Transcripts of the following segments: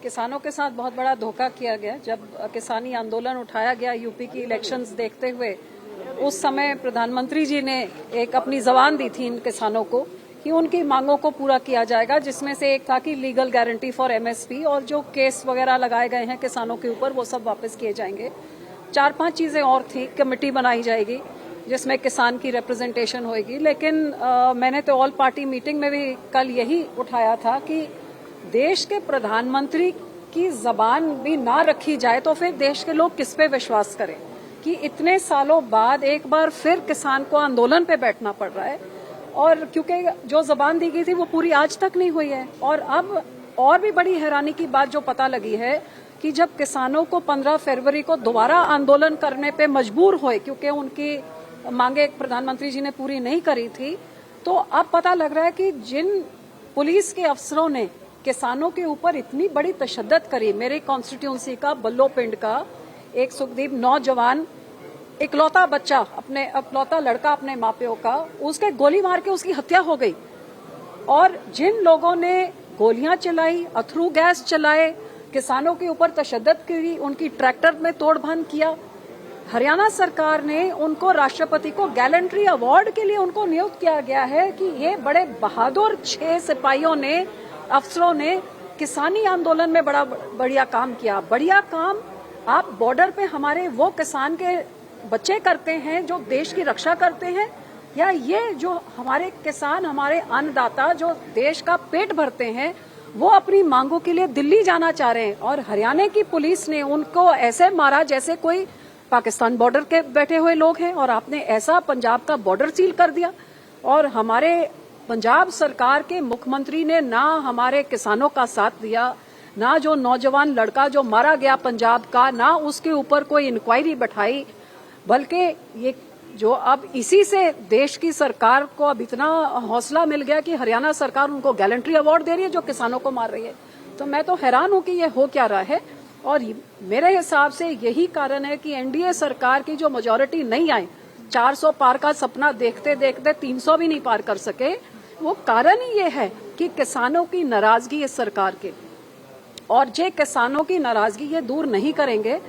किसानों के साथ बहुत बड़ा धोखा किया गया। जब किसानी आंदोलन उठाया गया यूपी की इलेक्शंस देखते हुए, उस समय प्रधानमंत्री जी ने एक अपनी जबान दी थी इन किसानों को कि उनकी मांगों को पूरा किया जाएगा, जिसमें से एक था कि लीगल गारंटी फॉर एमएसपी, और जो केस वगैरह लगाए गए हैं किसानों के ऊपर वो सब वापस किए जाएंगे। 4-5 चीजें और थी। कमेटी बनाई जाएगी जिसमें किसान की रिप्रेजेंटेशन होगी। लेकिन मैंने तो ऑल पार्टी मीटिंग में भी कल यही उठाया था कि देश के प्रधानमंत्री की जबान भी ना रखी जाए तो फिर देश के लोग किस पे विश्वास करें कि इतने सालों बाद एक बार फिर किसान को आंदोलन पे बैठना पड़ रहा है। और क्योंकि जो जबान दी गई थी वो पूरी आज तक नहीं हुई है। और अब और भी बड़ी हैरानी की बात जो पता लगी है कि जब किसानों को 15 फरवरी को दोबारा आंदोलन करने पे मजबूर हुए क्योंकि उनकी मांगे प्रधानमंत्री जी ने पूरी नहीं करी थी, तो अब पता लग रहा है कि जिन पुलिस के अफसरों ने किसानों के ऊपर इतनी बड़ी तशद्दुद करी। मेरे कॉन्स्टिट्यूंसी का बल्लो पिंड का एक सुखदीप नौजवान, इकलौता बच्चा, अपने इकलौता लड़का अपने माँ-प्यो का, उसके गोली मार के उसकी हत्या हो गई। और जिन लोगों ने गोलियां चलाई, अथरू गैस चलाए, किसानों के ऊपर तशद्दुद करी, उनकी ट्रैक्टर में तोड़फोड़ किया, हरियाणा सरकार ने उनको राष्ट्रपति को गैलेंट्री अवार्ड के लिए उनको नियुक्त किया गया है कि ये बड़े बहादुर 6 सिपाहियों ने, अफसरों ने किसानी आंदोलन में बड़ा बढ़िया काम किया। बढ़िया काम आप बॉर्डर पे हमारे वो किसान के बच्चे करते हैं जो देश की रक्षा करते हैं, या ये जो हमारे किसान, हमारे अन्नदाता जो देश का पेट भरते हैं, वो अपनी मांगों के लिए दिल्ली जाना चाह रहे हैं। और हरियाणा की पुलिस ने उनको ऐसे मारा जैसे कोई पाकिस्तान बॉर्डर के बैठे हुए लोग हैं, और आपने ऐसा पंजाब का बॉर्डर सील कर दिया। और हमारे पंजाब सरकार के मुख्यमंत्री ने ना हमारे किसानों का साथ दिया, ना जो नौजवान लड़का जो मारा गया पंजाब का, ना उसके ऊपर कोई इंक्वायरी बैठाई, बल्कि ये जो अब इसी से देश की सरकार को अब इतना हौसला मिल गया कि हरियाणा सरकार उनको गैलेंट्री अवार्ड दे रही है जो किसानों को मार रही है। तो मैं तो हैरान हूं कि ये हो क्या रहा है। और मेरे हिसाब से यही कारण है कि एनडीए सरकार की जो मेजॉरिटी नहीं आई, 400 पार का सपना देखते देखते 300 भी नहीं पार कर सके, वो कारण ही ये है कि किसानों की नाराजगी इस सरकार के, और जे किसानों की नाराजगी ये दूर नहीं करेंगे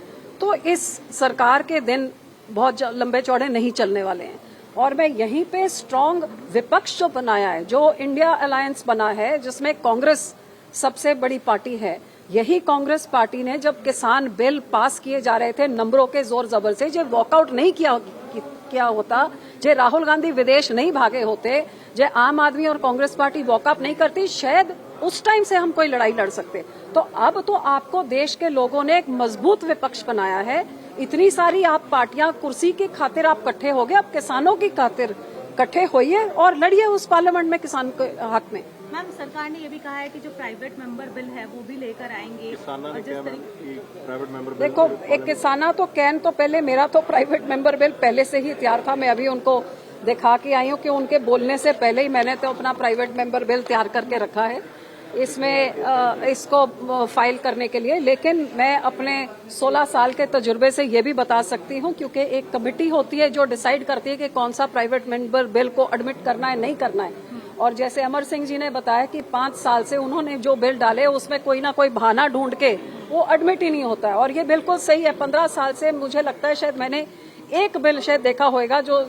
तो इस सरकार के दिन बहुत लंबे चौड़े नहीं चलने वाले हैं। और मैं यहीं पे स्ट्रांग विपक्ष जो बनाया है, जो इंडिया अलायंस बना है, जिसमें कांग्रेस सबसे बड़ी पार्टी है, यही कांग्रेस पार्टी ने जब किसान बिल पास किए जा रहे थे नंबरों के जोर जबर से, जो वॉकआउट नहीं किया होता, जो राहुल गांधी विदेश नहीं भागे होते, जो आम आदमी और कांग्रेस पार्टी वॉकआउट नहीं करती, शायद उस टाइम से हम कोई लड़ाई लड़ सकते। तो अब तो आपको देश के लोगों ने एक मजबूत विपक्ष बनाया है। इतनी सारी आप पार्टियां कुर्सी की खातिर आप इकट्ठे हो गए, अब किसानों की खातिर इकट्ठे होइए और लड़िए उस पार्लियामेंट में किसान के हक में। मैम, सरकार ने ये भी कहा है कि जो प्राइवेट मेंबर बिल है वो भी लेकर आएंगे। प्राइवेट मेंबर बिल, देखो, एक किसाना तो कैन तो पहले, मेरा तो प्राइवेट मेंबर बिल पहले से ही तैयार था। मैं अभी उनको दिखा के आई हूँ कि उनके बोलने से पहले ही मैंने तो अपना प्राइवेट मेंबर बिल तैयार करके रखा है इसमें इसको फाइल करने के लिए। लेकिन मैं अपने 16 साल के तजुर्बे से ये भी बता सकती हूँ, क्योंकि एक कमेटी होती है जो डिसाइड करती है कि कौन सा प्राइवेट मेंबर बिल को एडमिट करना है, नहीं करना है। और जैसे अमर सिंह जी ने बताया कि 5 साल से उन्होंने जो बिल डाले उसमें कोई ना कोई बहाना ढूंढ के वो एडमिट ही नहीं होता है। और ये बिल्कुल सही है। 15 साल से मुझे लगता है शायद मैंने एक बिल शायद देखा होगा जो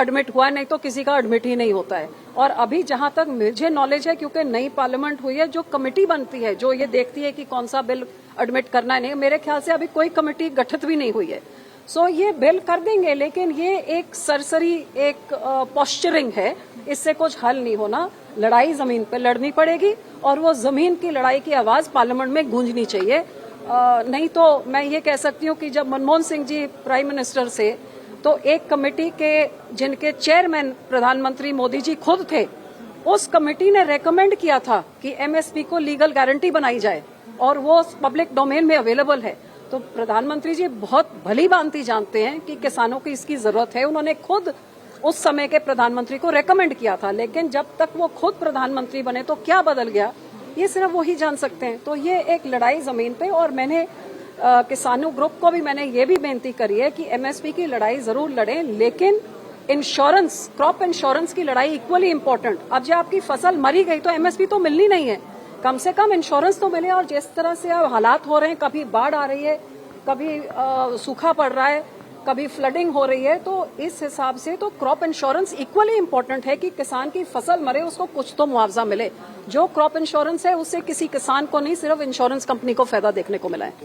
एडमिट हुआ, नहीं तो किसी का एडमिट ही नहीं होता है। और अभी जहां तक मुझे नॉलेज है, क्योंकि नई पार्लियामेंट हुई है, जो कमेटी बनती है जो ये देखती है कि कौन सा बिल एडमिट करना है, नहीं, मेरे ख्याल से अभी कोई कमेटी गठित भी नहीं हुई है। सो ये बिल कर देंगे, लेकिन ये एक सरसरी एक पोस्चरिंग है, इससे कुछ हल नहीं होना। लड़ाई जमीन पे लड़नी पड़ेगी और वो जमीन की लड़ाई की आवाज पार्लियामेंट में गूंजनी चाहिए। नहीं तो मैं ये कह सकती हूँ कि जब मनमोहन सिंह जी प्राइम मिनिस्टर से, तो एक कमेटी के जिनके चेयरमैन प्रधानमंत्री मोदी जी खुद थे, उस कमेटी ने रेकमेंड किया था कि एमएसपी को लीगल गारंटी बनाई जाए, और वो पब्लिक डोमेन में अवेलेबल है। तो प्रधानमंत्री जी बहुत भली भांति जानते हैं कि किसानों की इसकी जरूरत है। उन्होंने खुद उस समय के प्रधानमंत्री को रेकमेंड किया था, लेकिन जब तक वो खुद प्रधानमंत्री बने तो क्या बदल गया, ये सिर्फ वही जान सकते हैं। तो ये एक लड़ाई जमीन पे, और मैंने किसानों ग्रुप को भी मैंने ये भी बेनती करी है कि एमएसपी की लड़ाई जरूर लड़ें, लेकिन इंश्योरेंस, क्रॉप इंश्योरेंस की लड़ाई इक्वली इम्पोर्टेंट। अब जब आपकी फसल मरी गई तो एमएसपी तो मिलनी नहीं है, कम से कम इंश्योरेंस तो मिले। और जिस तरह से अब हालात हो रहे हैं, कभी बाढ़ आ रही है, कभी सूखा पड़ रहा है, कभी फ्लडिंग हो रही है, तो इस हिसाब से तो क्रॉप इंश्योरेंस इक्वली इम्पोर्टेंट है कि किसान की फसल मरे उसको कुछ तो मुआवजा मिले। जो क्रॉप इंश्योरेंस है उससे किसी किसान को नहीं, सिर्फ इंश्योरेंस कंपनी को फायदा देखने को मिला है।